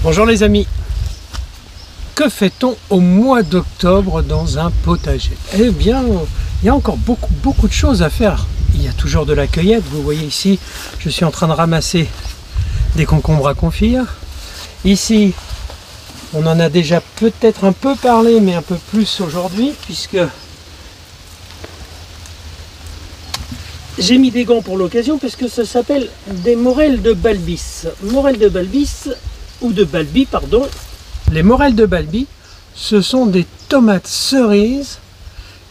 Bonjour les amis, que fait-on au mois d'octobre dans un potager? Eh bien, il y a encore beaucoup de choses à faire. Il y a toujours de la cueillette. Vous voyez ici, je suis en train de ramasser des concombres à confire. Ici, on en a déjà peut-être un peu parlé, mais un peu plus aujourd'hui, puisque j'ai mis des gants pour l'occasion, parce que ça s'appelle des morels de Balbis. Morels de Balbis, ou de Balbi, pardon. Les morels de Balbi, ce sont des tomates cerises,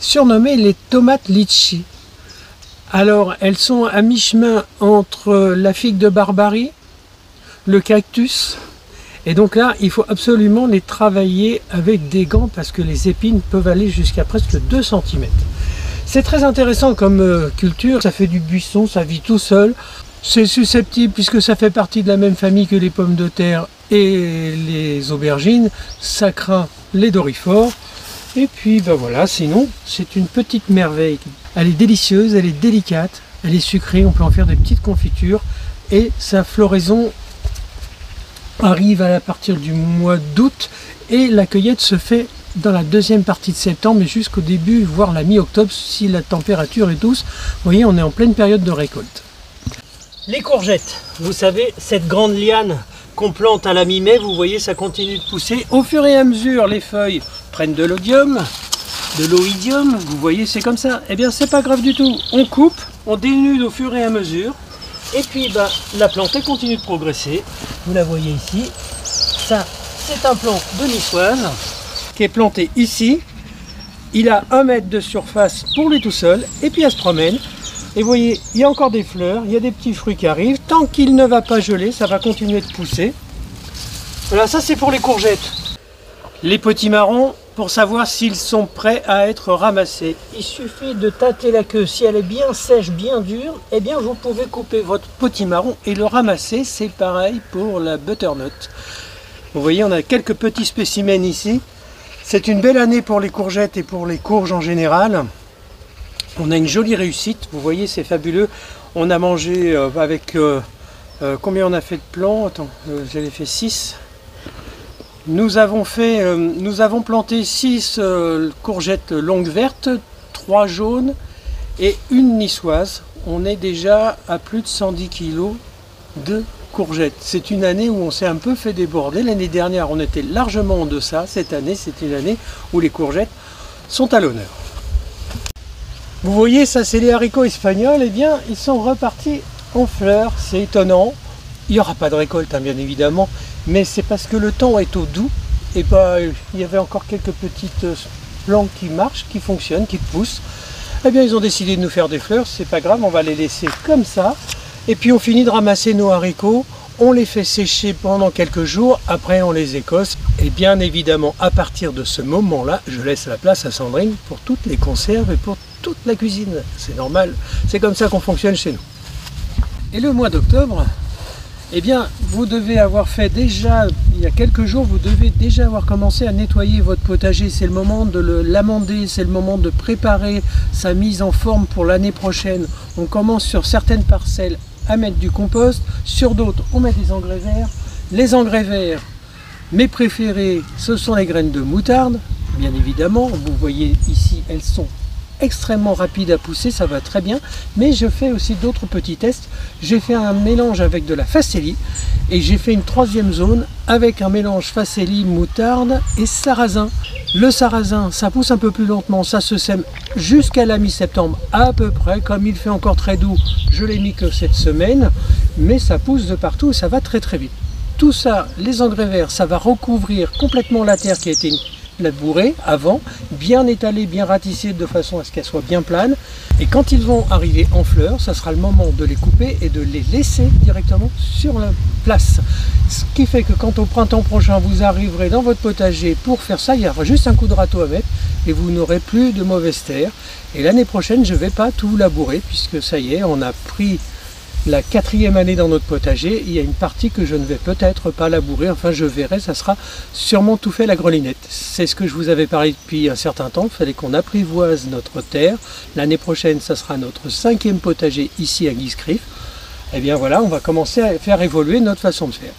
surnommées les tomates litchi. Alors, elles sont à mi-chemin entre la figue de Barbarie, le cactus, et donc là, il faut absolument les travailler avec des gants, parce que les épines peuvent aller jusqu'à presque 2 cm. C'est très intéressant comme culture, ça fait du buisson, ça vit tout seul. C'est susceptible, puisque ça fait partie de la même famille que les pommes de terre et les aubergines, ça craint les dorifores. Et puis ben voilà, sinon c'est une petite merveille. Elle est délicieuse, elle est délicate, elle est sucrée, on peut en faire des petites confitures. Et sa floraison arrive à partir du mois d'août et la cueillette se fait dans la deuxième partie de septembre et jusqu'au début, voire la mi-octobre si la température est douce. Vous voyez, on est en pleine période de récolte. Les courgettes, vous savez, cette grande liane qu'on plante à la mi-mai, vous voyez, ça continue de pousser. Au fur et à mesure, les feuilles prennent de l'oïdium, vous voyez, c'est comme ça. Eh bien, c'est pas grave du tout. On coupe, on dénude au fur et à mesure. Et puis, bah, la plante continue de progresser. Vous la voyez ici. Ça, c'est un plant de niçoise qui est planté ici. Il a 1 mètre de surface pour lui tout seul. Et puis, elle se promène. Et vous voyez, il y a encore des fleurs, il y a des petits fruits qui arrivent. Tant qu'il ne va pas geler, ça va continuer de pousser. Voilà, ça c'est pour les courgettes. Les potimarrons, pour savoir s'ils sont prêts à être ramassés, il suffit de tâter la queue. Si elle est bien sèche, bien dure, eh bien vous pouvez couper votre potimarron et le ramasser. C'est pareil pour la butternut. Vous voyez, on a quelques petits spécimens ici. C'est une belle année pour les courgettes et pour les courges en général. On a une jolie réussite, vous voyez, c'est fabuleux. On a mangé avec... combien on a fait de plants? Attends, j'en ai fait 6. Nous avons planté 6 courgettes longues vertes, 3 jaunes et une niçoise. On est déjà à plus de 110 kg de courgettes. C'est une année où on s'est un peu fait déborder. L'année dernière, on était largement en deçà. Cette année, c'est une année où les courgettes sont à l'honneur. Vous voyez, ça c'est les haricots espagnols, et bien ils sont repartis en fleurs, c'est étonnant. Il n'y aura pas de récolte hein, bien évidemment, mais c'est parce que le temps est au doux, et ben il y avait encore quelques petites plantes qui marchent, qui fonctionnent, qui poussent. Eh bien ils ont décidé de nous faire des fleurs, c'est pas grave, on va les laisser comme ça. Et puis on finit de ramasser nos haricots, on les fait sécher pendant quelques jours, après on les écosse. Et bien évidemment, à partir de ce moment-là, je laisse la place à Sandrine pour toutes les conserves et pour toute la cuisine. C'est normal, c'est comme ça qu'on fonctionne chez nous. Et le mois d'octobre, eh bien, vous devez avoir fait déjà, il y a quelques jours, vous devez déjà avoir commencé à nettoyer votre potager. C'est le moment de l'amender, c'est le moment de préparer sa mise en forme pour l'année prochaine. On commence sur certaines parcelles à mettre du compost, sur d'autres on met des engrais verts. Les engrais verts, mes préférés, ce sont les graines de moutarde, bien évidemment. Vous voyez ici, elles sont extrêmement rapides à pousser, ça va très bien. Mais je fais aussi d'autres petits tests. J'ai fait un mélange avec de la facélie et j'ai fait une 3e zone avec un mélange facélie, moutarde et sarrasin. Le sarrasin, ça pousse un peu plus lentement, ça se sème jusqu'à la mi-septembre à peu près. Comme il fait encore très doux, je l'ai mis que cette semaine, mais ça pousse de partout et ça va très très vite. Tout ça, les engrais verts, ça va recouvrir complètement la terre qui a été labourée avant, bien étalée, bien ratissée de façon à ce qu'elle soit bien plane. Et quand ils vont arriver en fleurs, ça sera le moment de les couper et de les laisser directement sur la place. Ce qui fait que quand au printemps prochain vous arriverez dans votre potager pour faire ça, il y aura juste un coup de râteau à mettre et vous n'aurez plus de mauvaise terre. Et l'année prochaine, je ne vais pas tout labourer puisque ça y est, on a pris la 4e année dans notre potager. Il y a une partie que je ne vais peut-être pas labourer, enfin je verrai, ça sera sûrement tout fait à la grelinette. C'est ce que je vous avais parlé depuis un certain temps, il fallait qu'on apprivoise notre terre. L'année prochaine, ça sera notre 5e potager ici à Guiscriff. Et bien voilà, on va commencer à faire évoluer notre façon de faire.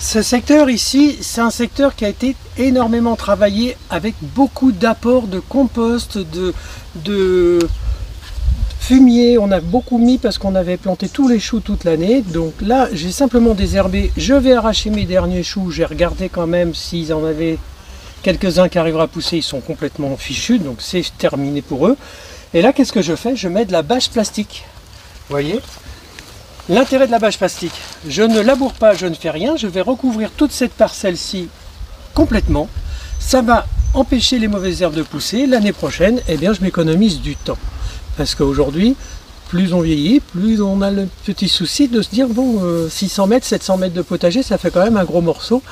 Ce secteur ici, c'est un secteur qui a été énormément travaillé avec beaucoup d'apports de compost, de fumier. On a beaucoup mis parce qu'on avait planté tous les choux toute l'année. Donc là, j'ai simplement désherbé. Je vais arracher mes derniers choux. J'ai regardé quand même s'ils en avaient quelques-uns qui arriveraient à pousser. Ils sont complètement fichus, donc c'est terminé pour eux. Et là, qu'est-ce que je fais? Je mets de la bâche plastique. Vous voyez? L'intérêt de la bâche plastique, je ne laboure pas, je ne fais rien, je vais recouvrir toute cette parcelle-ci complètement. Ça va empêcher les mauvaises herbes de pousser. L'année prochaine, eh bien, je m'économise du temps. Parce qu'aujourd'hui, plus on vieillit, plus on a le petit souci de se dire, bon, 600 mètres, 700 mètres de potager, ça fait quand même un gros morceau.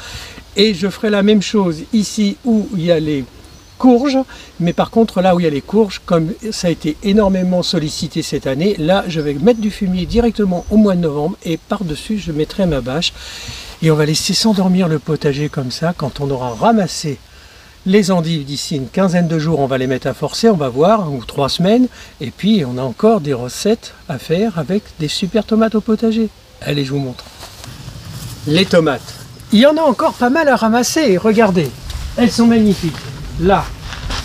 Et je ferai la même chose ici où il y a les courges, mais par contre là où il y a les courges, comme ça a été énormément sollicité cette année, là je vais mettre du fumier directement au mois de novembre et par-dessus je mettrai ma bâche et on va laisser s'endormir le potager comme ça. Quand on aura ramassé les endives d'ici une quinzaine de jours, on va les mettre à forcer, on va voir, ou 3 semaines, et puis on a encore des recettes à faire avec des super tomates au potager. Allez, je vous montre. Les tomates, il y en a encore pas mal à ramasser, regardez, elles sont magnifiques. Là,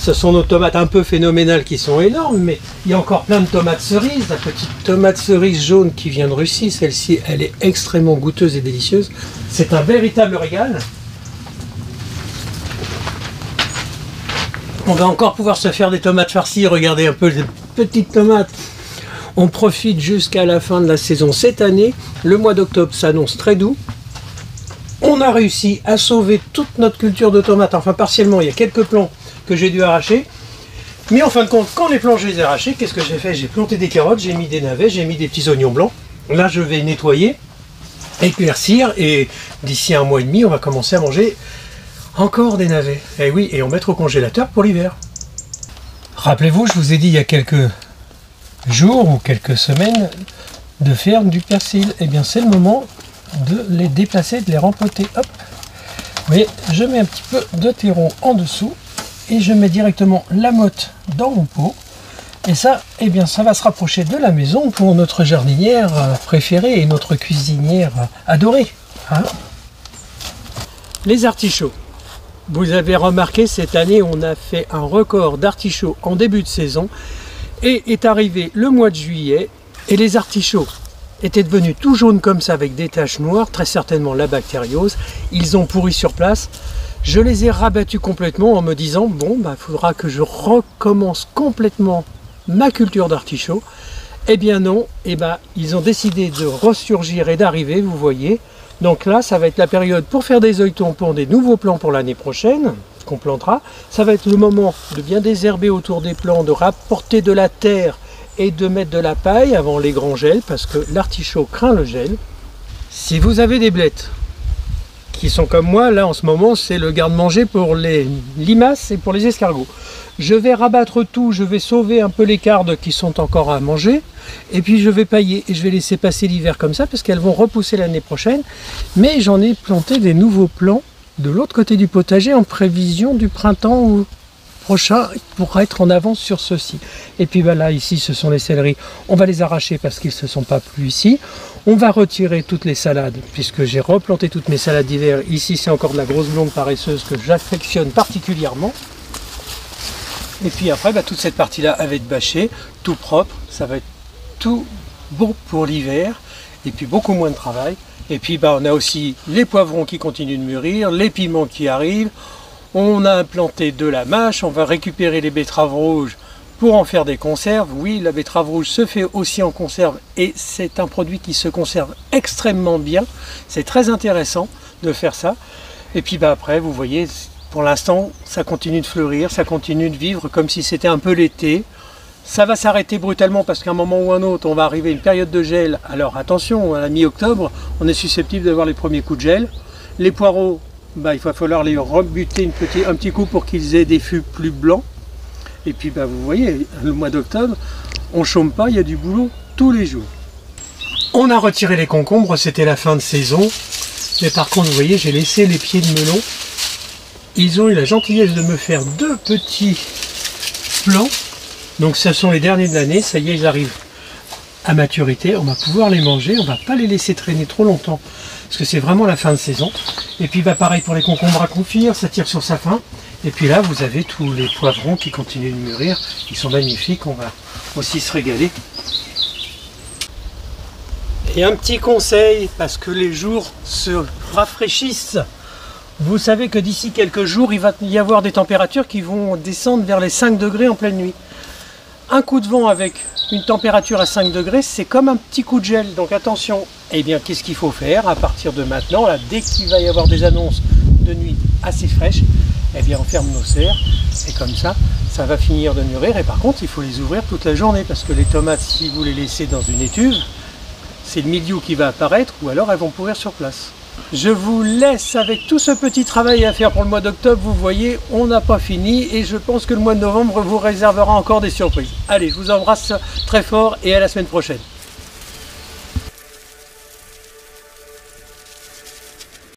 ce sont nos tomates un peu phénoménales qui sont énormes, mais il y a encore plein de tomates cerises. La petite tomate cerise jaune qui vient de Russie, celle-ci, elle est extrêmement goûteuse et délicieuse. C'est un véritable régal. On va encore pouvoir se faire des tomates farcies. Regardez un peu les petites tomates. On profite jusqu'à la fin de la saison cette année. Le mois d'octobre s'annonce très doux. On a réussi à sauver toute notre culture de tomates, enfin partiellement, il y a quelques plants que j'ai dû arracher. Mais en fin de compte, quand les plants je les ai arrachés, qu'est-ce que j'ai fait? J'ai planté des carottes, j'ai mis des navets, j'ai mis des petits oignons blancs. Là, je vais nettoyer, éclaircir, et d'ici 1 mois et demi, on va commencer à manger encore des navets. Et oui, et on mettre au congélateur pour l'hiver. Rappelez-vous, je vous ai dit il y a quelques jours ou quelques semaines de faire du persil. Eh bien, c'est le moment de les déplacer, de les rempoter. Hop. Vous voyez, je mets un petit peu de terreau en dessous et je mets directement la motte dans mon pot. Et ça, eh bien, ça va se rapprocher de la maison pour notre jardinière préférée et notre cuisinière adorée. Hein? Les artichauts. Vous avez remarqué, cette année, on a fait un record d'artichauts en début de saison et est arrivé le mois de juillet et les artichauts étaient devenus tout jaunes comme ça avec des taches noires, très certainement la bactériose. Ils ont pourri sur place. Je les ai rabattus complètement en me disant, bon, bah, faudra que je recommence complètement ma culture d'artichauts. Eh bien non, eh ben, ils ont décidé de ressurgir et d'arriver, vous voyez. Donc là, ça va être la période pour faire des œilletons pour des nouveaux plants pour l'année prochaine, qu'on plantera. Ça va être le moment de bien désherber autour des plants, de rapporter de la terre et de mettre de la paille avant les grands gels, parce que l'artichaut craint le gel. Si vous avez des blettes qui sont comme moi, là en ce moment, c'est le garde-manger pour les limaces et pour les escargots. Je vais rabattre tout, je vais sauver un peu les cardes qui sont encore à manger, et puis je vais pailler et je vais laisser passer l'hiver comme ça, parce qu'elles vont repousser l'année prochaine. Mais j'en ai planté des nouveaux plants de l'autre côté du potager en prévision du printemps prochain pour être en avance sur ceci. Et puis bah là, ici, ce sont les céleris. On va les arracher parce qu'ils ne se sont pas plu ici. On va retirer toutes les salades, puisque j'ai replanté toutes mes salades d'hiver. Ici, c'est encore de la grosse blonde paresseuse que j'affectionne particulièrement. Et puis après, bah, toute cette partie-là va être bâchée, tout propre. Ça va être tout bon pour l'hiver. Et puis beaucoup moins de travail. Et puis bah, on a aussi les poivrons qui continuent de mûrir, les piments qui arrivent. On a implanté de la mâche, on va récupérer les betteraves rouges pour en faire des conserves. Oui, la betterave rouge se fait aussi en conserve et c'est un produit qui se conserve extrêmement bien. C'est très intéressant de faire ça. Et puis bah, après, vous voyez, pour l'instant, ça continue de fleurir, ça continue de vivre comme si c'était un peu l'été. Ça va s'arrêter brutalement parce qu'à un moment ou un autre, on va arriver à une période de gel. Alors attention, à la mi-octobre, on est susceptible d'avoir les premiers coups de gel. Les poireaux, bah, il va falloir les rebuter un petit coup pour qu'ils aient des fûts plus blancs. Et puis bah, vous voyez, le mois d'octobre, on ne chôme pas, il y a du boulot tous les jours. On a retiré les concombres, c'était la fin de saison. Mais par contre, vous voyez, j'ai laissé les pieds de melon. Ils ont eu la gentillesse de me faire 2 petits plants. Donc ce sont les derniers de l'année, ça y est, ils arrivent à maturité, on va pouvoir les manger, on va pas les laisser traîner trop longtemps, parce que c'est vraiment la fin de saison. Et puis bah, pareil pour les concombres à confire, ça tire sur sa fin. Et puis là, vous avez tous les poivrons qui continuent de mûrir, ils sont magnifiques, on va aussi se régaler. Et un petit conseil, parce que les jours se rafraîchissent. Vous savez que d'ici quelques jours, il va y avoir des températures qui vont descendre vers les 5 degrés en pleine nuit. Un coup de vent avec une température à 5 degrés, c'est comme un petit coup de gel, donc attention. Eh bien, qu'est-ce qu'il faut faire à partir de maintenant, là, dès qu'il va y avoir des annonces de nuit assez fraîches, eh bien, on ferme nos serres, et comme ça, ça va finir de mûrir. Et par contre, il faut les ouvrir toute la journée, parce que les tomates, si vous les laissez dans une étuve, c'est le mildiou qui va apparaître, ou alors elles vont pourrir sur place. Je vous laisse avec tout ce petit travail à faire pour le mois d'octobre. Vous voyez, on n'a pas fini et je pense que le mois de novembre vous réservera encore des surprises. Allez, je vous embrasse très fort et à la semaine prochaine.